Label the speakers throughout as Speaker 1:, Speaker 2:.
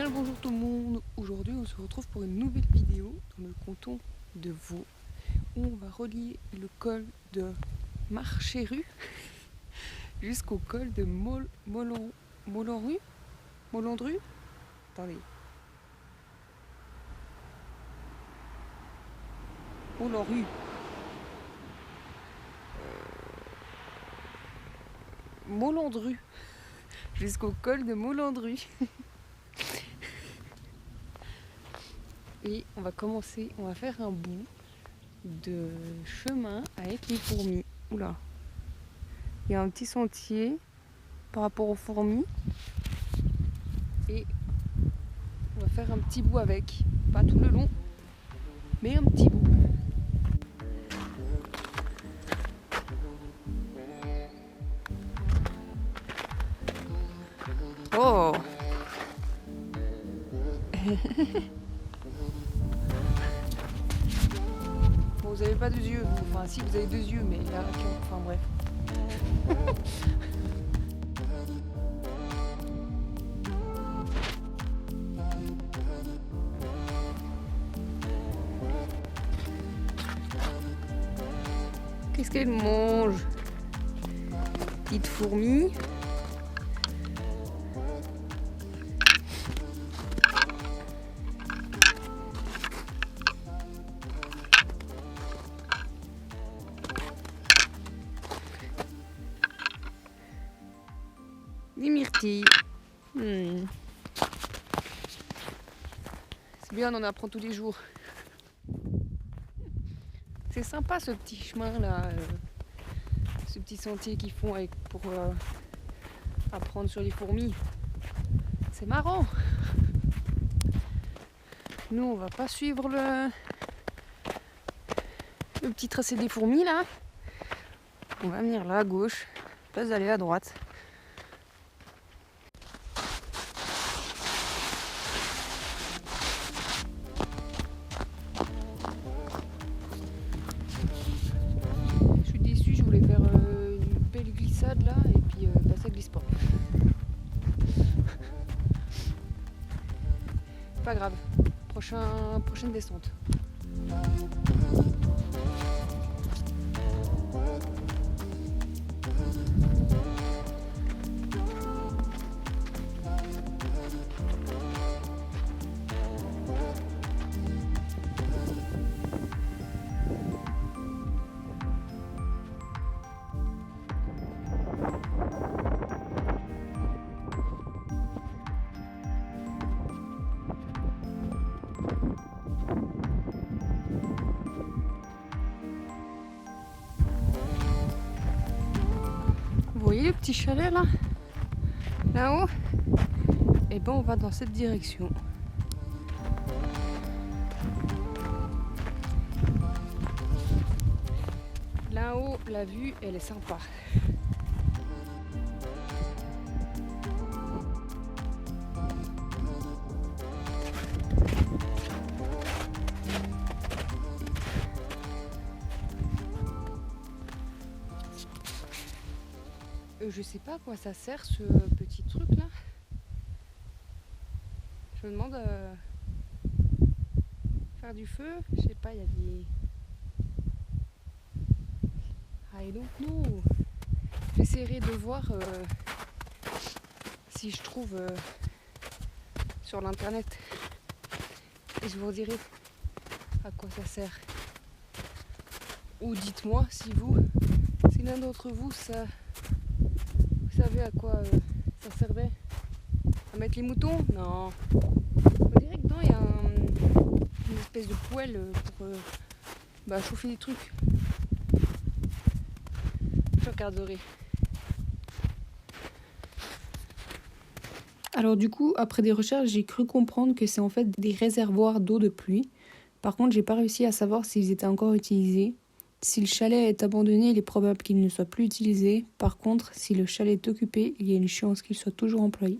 Speaker 1: Bien le bonjour tout le monde. Aujourd'hui on se retrouve pour une nouvelle vidéo dans le canton de Vaud où on va relier le col de Marchéru jusqu'au col de Molandru. Attendez. Molandru. Molandru. Jusqu'au col de Molandru. Et on va faire un bout de chemin avec les fourmis. Oula, il y a un petit sentier par rapport aux fourmis. Et on va faire un petit bout avec, pas tout le long, mais un petit bout. Oh Bon, vous avez pas deux yeux, enfin si vous avez deux yeux, mais là, enfin bref. Qu'est-ce qu'elle mange? Petite fourmi. Des myrtilles. C'est bien, on en apprend tous les jours. C'est sympa ce petit chemin là, ce petit sentier qu'ils font pour apprendre sur les fourmis. C'est marrant. Nous on va pas suivre le petit tracé des fourmis là. On va venir là à gauche, pas aller à droite. Je voulais faire une belle glissade là et puis ça glisse pas. Pas grave, prochaine descente. Vous voyez le petit chalet là? Là-haut? Et ben on va dans cette direction. Là-haut, la vue, elle est sympa. Je sais pas à quoi ça sert ce petit truc là. Je me demande faire du feu. Je sais pas, il y a des... I don't know. J'essaierai de voir si je trouve sur l'internet. Et je vous dirai à quoi ça sert. Ou dites-moi si l'un d'entre vous vous savez à quoi ça servait? À mettre les moutons? Non. On dirait que dedans il y a une espèce de poêle pour chauffer des trucs. Je regarderai. Alors du coup, après des recherches, j'ai cru comprendre que c'est en fait des réservoirs d'eau de pluie. Par contre, j'ai pas réussi à savoir s'ils étaient encore utilisés. Si le chalet est abandonné, il est probable qu'il ne soit plus utilisé. Par contre, si le chalet est occupé, il y a une chance qu'il soit toujours employé.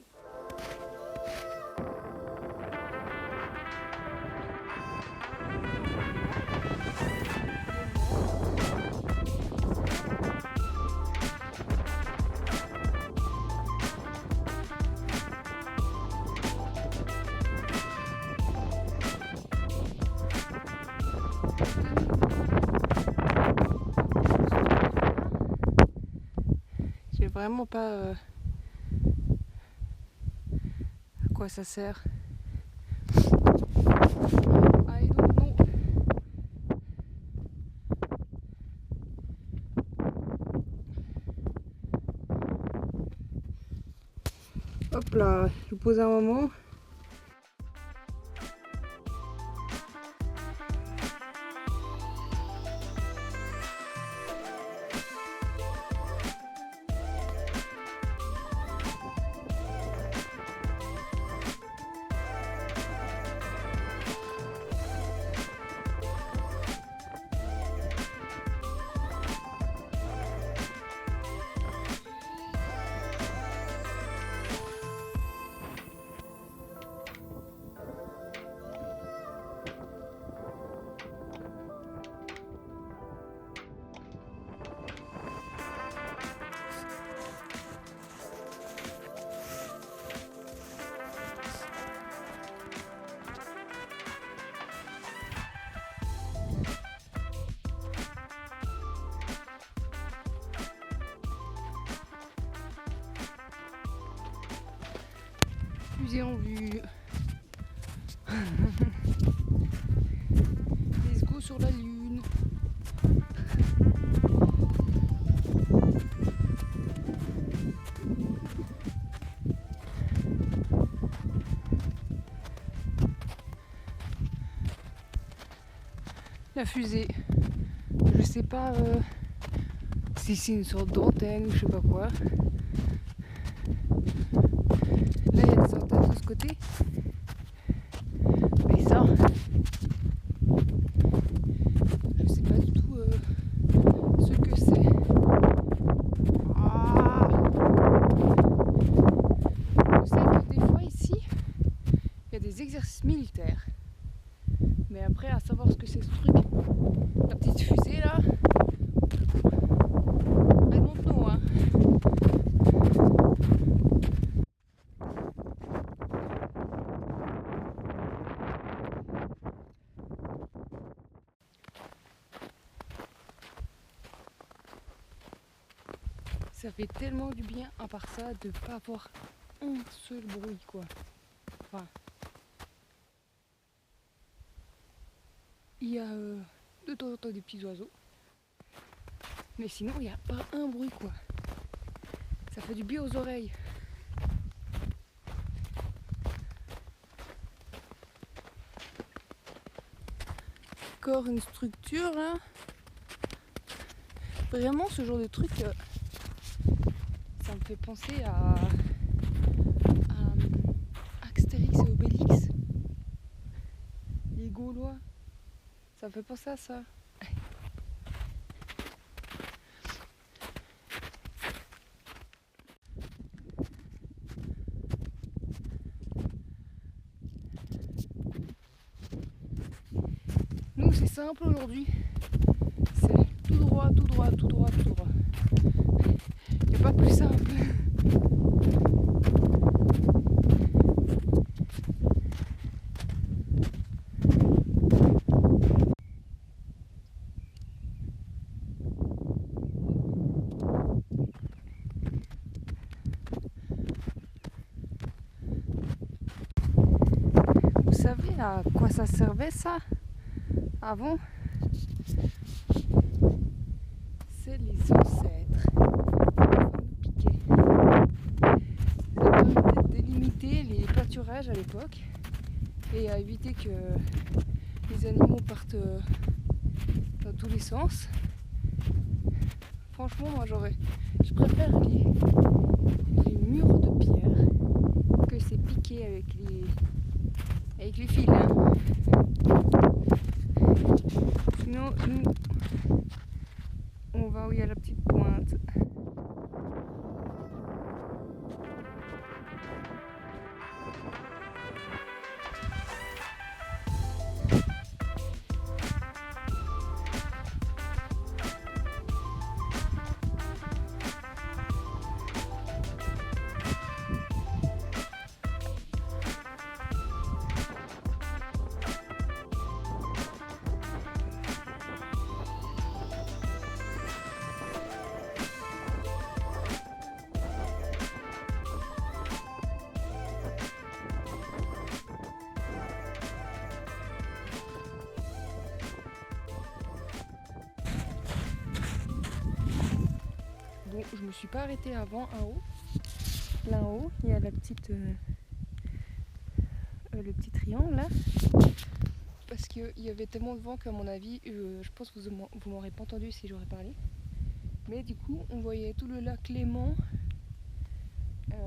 Speaker 1: vraiment pas à quoi ça sert. Ah, et donc non. Hop là, je vous pose un moment. Fusée en vue. Let's go sur la lune. La fusée. Je sais pas si c'est une sorte d'antenne ou je sais pas quoi. Là il y a des antennes de ce côté. Mais ça, je sais pas du tout ce que c'est. Ah, je sais que des fois ici, il y a des exercices militaires. Mais après, à savoir ce que c'est ce truc, la petite fusée là, I don't know, hein. Ça fait tellement du bien, à part ça, de pas avoir un seul bruit, quoi. Enfin, il y a de temps en temps des petits oiseaux, mais sinon il n'y a pas un bruit, quoi. Ça fait du bien aux oreilles. Encore une structure là. Vraiment ce genre de truc, ça me fait penser à Astérix et Obélix. Les Gaulois. Ça me fait penser à ça. Nous c'est simple aujourd'hui. C'est tout droit, tout droit, tout droit, tout droit. Il n'y a pas plus simple. Vous savez à quoi ça servait ça avant? C'est les ancêtres. Ils nous piquaient. Ça permettait de délimiter les pâturages à l'époque et à éviter que les animaux partent dans tous les sens. Franchement, moi je préfère les murs de pierre que ces piquets avec les fils. Hein. Sinon, nous, on va où il y a la petite pointe. je me suis pas arrêtée avant en haut. Là en haut, il y a la petite, le petit triangle là. Parce qu'il y avait tellement de vent qu'à mon avis, je pense que vous m'aurez pas entendu si j'aurais parlé. Mais du coup, on voyait tout le lac Léman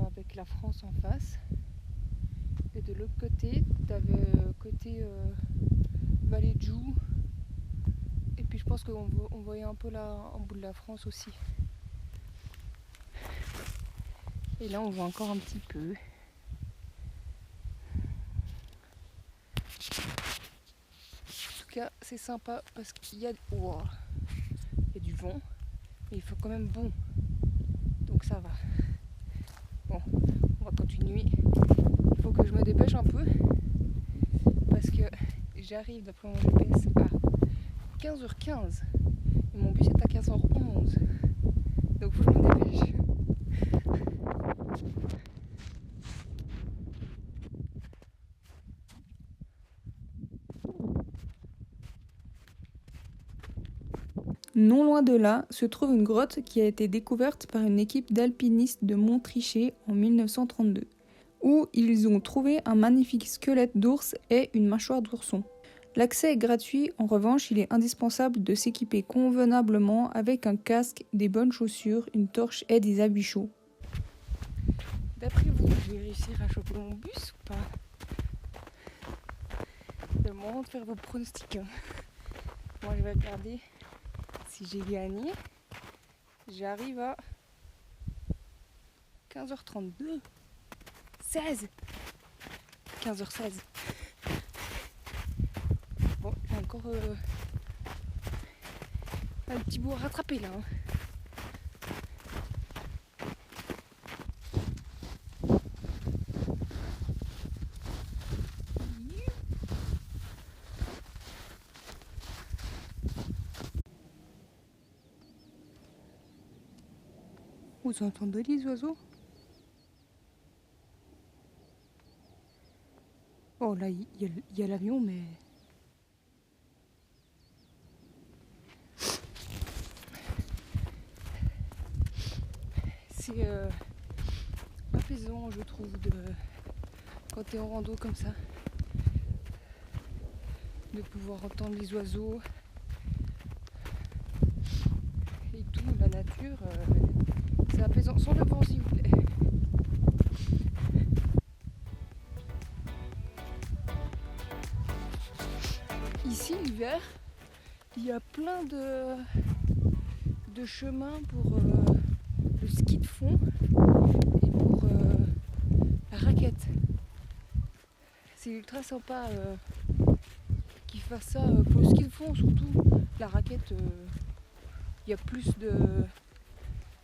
Speaker 1: avec la France en face. Et de l'autre côté, t'avais côté Vallée de Joux. Et puis je pense qu'on voyait un peu là en bout de la France aussi. Et là, on voit encore un petit peu. En tout cas, c'est sympa parce qu'il y a, wow, il y a du vent, mais il faut quand même bon. Donc ça va. Bon, on va continuer. Il faut que je me dépêche un peu parce que j'arrive d'après mon GPS à 15h15 et mon bus est à 15h11. Donc il faut que je me dépêche.
Speaker 2: Non loin de là se trouve une grotte qui a été découverte par une équipe d'alpinistes de Montrichet en 1932, où ils ont trouvé un magnifique squelette d'ours et une mâchoire d'ourson. L'accès est gratuit, en revanche il est indispensable de s'équiper convenablement avec un casque, des bonnes chaussures, une torche et des habits chauds.
Speaker 1: D'après vous, je vais réussir à choper mon bus ou pas? C'est le moment de faire vos pronostics. Moi je vais regarder si j'ai gagné. J'arrive à 15h32. 16 15h16. Bon, j'ai encore un petit bout à rattraper là. Vous entendez les oiseaux? Oh là, il y a l'avion, mais... C'est apaisant, je trouve, quand tu es en rando comme ça, de pouvoir entendre les oiseaux et tout, la nature. C'est apaisant. Sans le vent, s'il vous plaît. Ici, l'hiver, il y a plein de chemins pour le ski de fond et pour la raquette. C'est ultra sympa qu'ils fassent ça pour le ski de fond, surtout. La raquette, il y a plus de...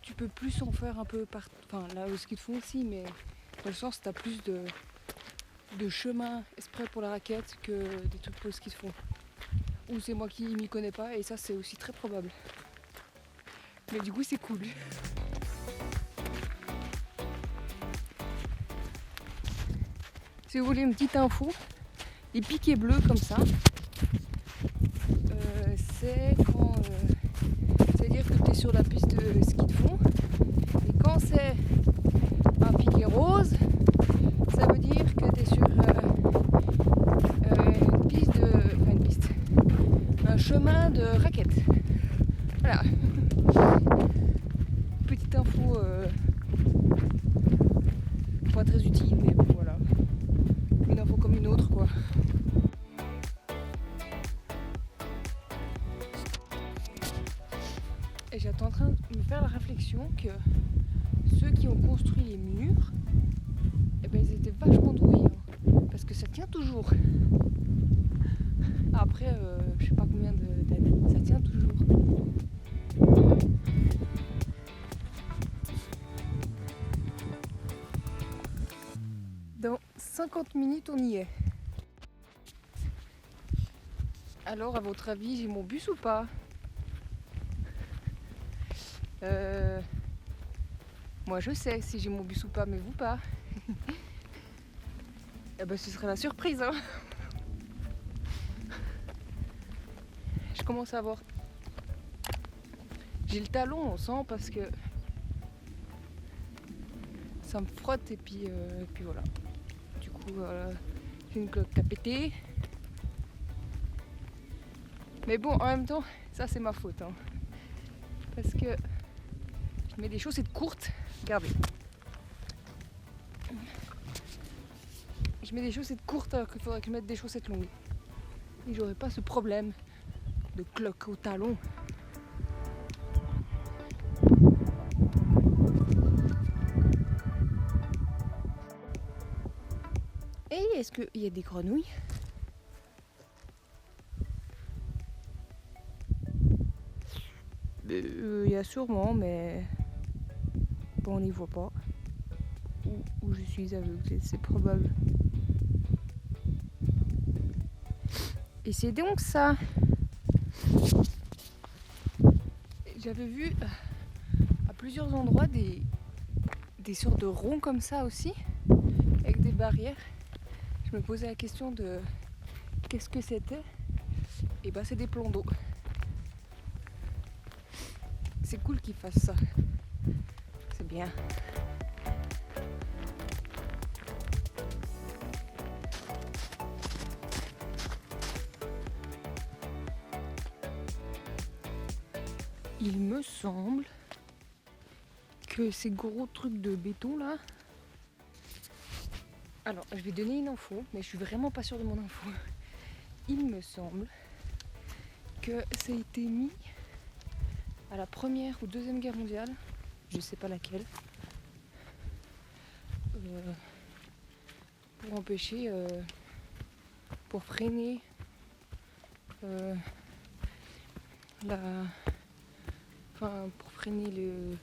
Speaker 1: Tu peux plus en faire un peu partout. Enfin, là, au ski de fond aussi, mais dans le sens, tu as plus de chemin exprès pour la raquette que des trucs pour le ski de fond. Ou c'est moi qui m'y connais pas, et ça, c'est aussi très probable. Mais du coup, c'est cool. Si vous voulez une petite info, les piquets bleus comme ça, c'est quand... c'est-à-dire que tu es sur la piste de ski de fond, et quand c'est un piquet rose, ça veut dire que tu es sur une piste de... Enfin une piste. Un chemin de raquette. Voilà. Petite info pas très utile, mais bon, voilà. Une info comme une autre, quoi. Et j'étais en train de me faire la réflexion que ceux qui ont construit les murs, eh ben, ils étaient vachement doués, hein, parce que ça tient toujours. Après, je sais pas combien d'années, ça tient toujours. Dans 50 minutes, on y est. Alors, à votre avis, j'ai mon bus ou pas? Moi, je sais si j'ai mon bus ou pas, mais vous pas. Eh ben, ce serait la surprise, hein. Je commence à avoir... J'ai le talon, on sent, parce que ça me frotte et puis voilà. Du coup, j'ai une cloque à péter. Mais bon, en même temps, ça c'est ma faute. Hein. Parce que je mets des chaussettes courtes. Regardez. Je mets des chaussettes courtes alors qu'il faudrait que je mette des chaussettes longues. Et j'aurais pas ce problème de cloque au talon. Et est-ce qu'il y a des grenouilles? Il y a sûrement, mais bon, on n'y voit pas. Ou je suis aveugle, c'est probable. Et c'est donc ça. J'avais vu à plusieurs endroits des sortes de ronds comme ça aussi, avec des barrières. Je me posais la question de qu'est-ce que c'était. Et bah c'est des plans d'eau. C'est cool qu'ils fassent ça. C'est bien. Il me semble que ces gros trucs de béton là. Alors, je vais donner une info, mais je suis vraiment pas sûre de mon info. Il me semble que ça a été mis à la Première ou Deuxième Guerre mondiale, je sais pas laquelle, pour empêcher, pour freiner pour freiner le...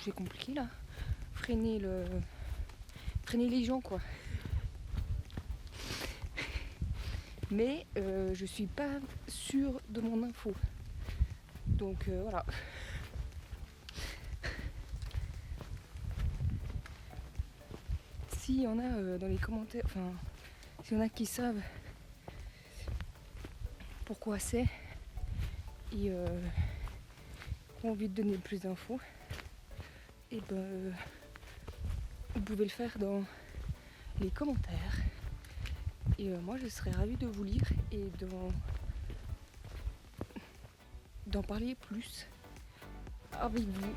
Speaker 1: J'ai compliqué là. Freiner les gens quoi. Mais je suis pas sûre de mon info. Donc voilà. S'il y en a dans les commentaires, enfin, s'il y en a qui savent pourquoi c'est et ont envie de donner plus d'infos, et ben vous pouvez le faire dans les commentaires. Et moi je serais ravie de vous lire et d'en parler plus avec vous.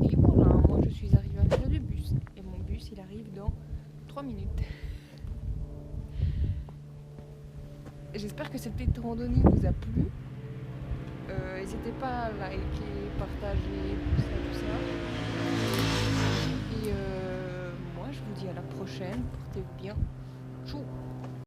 Speaker 1: Et voilà, moi je suis arrivée à l'arrêt du bus et mon bus il arrive dans 3 minutes. J'espère que cette petite randonnée vous a plu. N'hésitez pas à liker, partager, tout ça. Et moi je vous dis à la prochaine, portez-vous bien.